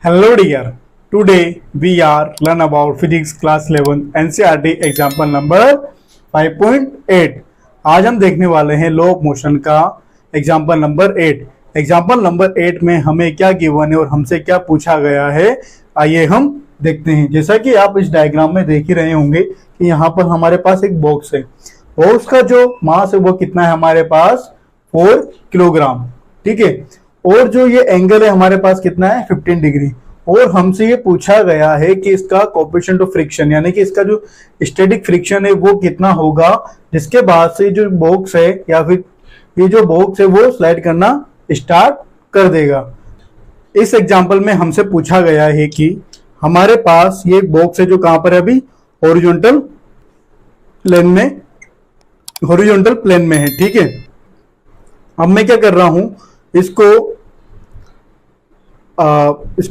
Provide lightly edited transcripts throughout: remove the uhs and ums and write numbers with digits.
Hello dear, today we are learn about physics class 11 NCERT example number 5.8। आज हम देखने वाले हैं लॉ ऑफ मोशन का एग्जाम्पल नंबर 8। एग्जाम्पल नंबर 8 में हमें क्या गिवन है और हमसे क्या पूछा गया है, आइए हम देखते हैं। जैसा कि आप इस डायग्राम में देख ही रहे होंगे कि यहाँ पर हमारे पास एक बॉक्स है। बॉक्स का जो मास है वो कितना है हमारे पास 4 किलोग्राम, ठीक है। और जो ये एंगल है हमारे पास कितना है 15 डिग्री। और हमसे ये पूछा गया है कि इसका कोएफिशिएंट ऑफ फ्रिक्शन यानी कि इसका जो स्टैटिक फ्रिक्शन है वो कितना होगा, जिसके बाद से जो बॉक्स है या फिर ये जो बॉक्स है वो स्लाइड करना स्टार्ट कर देगा। इस एग्जांपल में हमसे पूछा गया है कि हमारे पास ये बॉक्स है जो कहां पर है अभी हॉरिजॉन्टल प्लेन में है, ठीक है। अब मैं क्या कर रहा हूं, इसको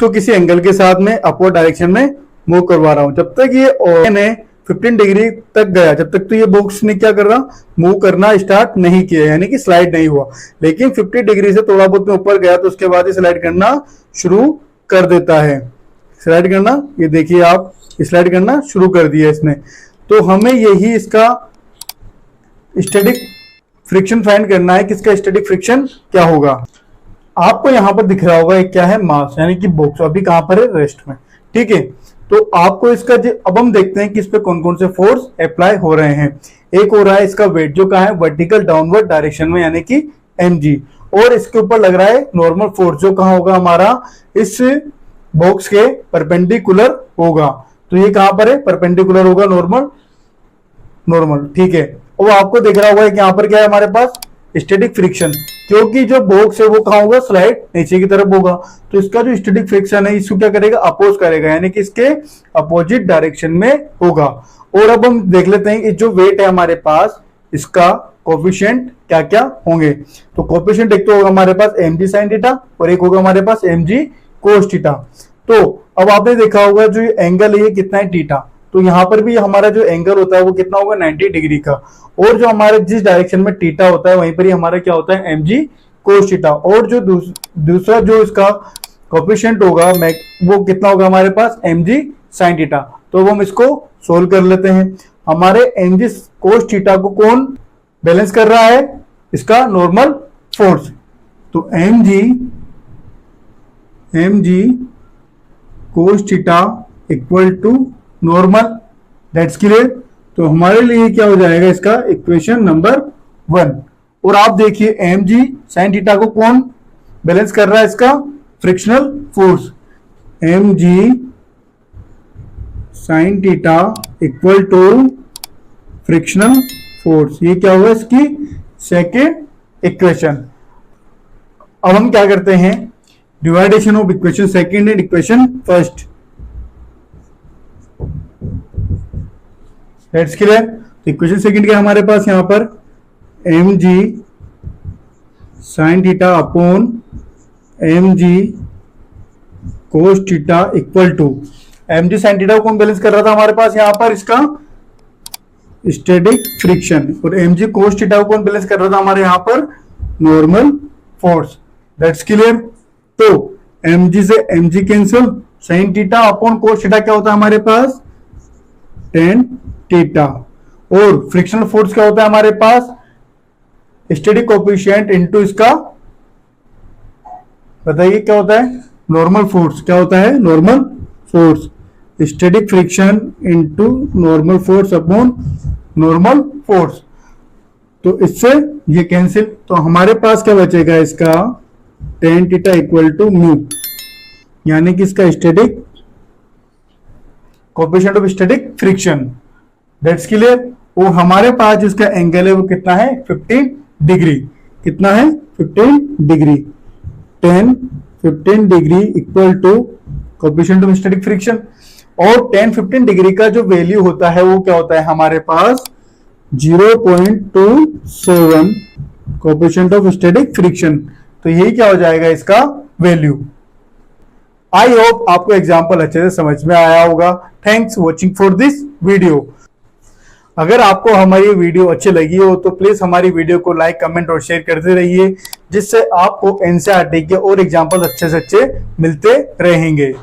किसी एंगल के साथ में अपवर्ड डायरेक्शन में मूव करवा रहा हूं। जब तक ये ने 15 डिग्री तक गया, जब तक तो ये बॉक्स ने क्या कर रहा मूव करना स्टार्ट नहीं किया, यानी कि स्लाइड नहीं हुआ। लेकिन 50 डिग्री से थोड़ा बहुत में ऊपर गया तो उसके बाद ये स्लाइड करना शुरू कर देता है। स्लाइड करना, ये देखिए आप स्लाइड करना शुरू कर दिया इसने। तो हमें यही इसका स्टैटिक फ्रिक्शन फाइंड करना है कि इसका स्टैटिक फ्रिक्शन क्या होगा। आपको यहां पर दिख रहा होगा एक क्या है मास, यानी कि बॉक्स अभी कहां पर है रेस्ट में, ठीक है। तो आपको इसका अब हम देखते हैं कि इस पे कौन कौन से फोर्स अप्लाई हो रहे हैं। एक हो रहा है इसका वेट जो कहां है वर्टिकल डाउनवर्ड डायरेक्शन में, यानी कि mg। और इसके ऊपर लग रहा है नॉर्मल फोर्स जो कहां होगा हमारा इस बॉक्स के परपेंडिकुलर होगा। तो ये कहां पर है परपेंडिकुलर होगा नॉर्मल, ठीक है। और आपको दिख रहा होगा कि यहाँ पर क्या है हमारे पास स्टैटिक फ्रिक्शन, क्योंकि जो बॉक्स है वो कहां होगा स्लाइड नीचे की तरफ होगा। तो इसका जो स्टैटिक फ्रिक्शन है इसको क्या करेगा अपोज करेगा, यानी कि इसके अपोजिट डायरेक्शन में होगा। और अब हम देख लेते हैं कि जो वेट है हमारे पास इसका कोएफिशिएंट क्या क्या होंगे। तो कोएफिशिएंट एक तो होगा हमारे पास mg sin थीटा और एक होगा हमारे पास mg cos थीटा। तो अब आपने देखा होगा जो एंगल है ये कितना है थीटा, तो यहां पर भी हमारा जो एंगल होता है वो कितना होगा 90 डिग्री का। और जो हमारे जिस डायरेक्शन में थीटा होता है वहीं पर ही हमारा क्या होता है mg cos थीटा। और जो दूसरा जो इसका कोएफिशिएंट होगा वो कितना होगा हमारे पास mg sin थीटा। तो हम इसको सोल्व कर लेते हैं। हमारे mg cos थीटा को कौन बैलेंस कर रहा है, इसका नॉर्मल फोर्स। तो mg cos theta equal to normal, that's clear. तो हमारे लिए क्या हो जाएगा इसका इक्वेशन नंबर 1। और आप देखिए mg sin थीटा को कौन बैलेंस कर रहा है, इसका frictional force. mg sin theta equal to frictional force, ये क्या होगा इसकी सेकेंड इक्वेशन। अब हम क्या करते हैं division of equation second and equation first, that's clear. तो इक्वेशन सेकंड क्या हमारे पास यहाँ पर mg sin theta upon mg cos theta equal to mg sin theta को कौन बैलेंस कर रहा था हमारे पास यहाँ पर इसका स्टैटिक फ्रिक्शन, और mg cos थीटा को कौन बैलेंस कर रहा था हमारे यहाँ पर नॉर्मल फोर्स, दैट्स क्लियर। तो mg से mg cancel, sin theta upon cos theta क्या होता है हमारे पास tan थीटा। और फ्रिक्शनल फोर्स क्या होता है हमारे पास स्टैटिक कोएफिशिएंट इनटू इसका, बताइए क्या होता है नॉर्मल फोर्स, क्या होता है normal force. Static friction into normal force upon normal force. तो इससे ये कैंसिल, तो हमारे पास क्या बचेगा इसका tan theta equal to mu, यानी कि इसका static coefficient of static friction, that's clear. और हमारे पास जिसका एंगल है वो कितना है 15 डिग्री, कितना है 15 degree. 15 degree equal to coefficient of static friction. और 15 डिग्री का जो वैल्यू होता है वो क्या होता है हमारे पास 0.27 कोएफिशिएंट ऑफ स्टैटिक फ्रिक्शन। तो यही क्या हो जाएगा इसका वैल्यू। आई होप आपको एग्जाम्पल अच्छे से समझ में आया होगा। Thanks watching for this video. अगर आपको हमारी वीडियो अच्छी लगी हो तो प्लीज हमारी वीडियो को लाइक, कमेंट और शेयर करते रहिए, जिससे आपको एनसीईआरटी के और एग्जाम्पल अच्छे से अच्छे मिलते रहेंगे।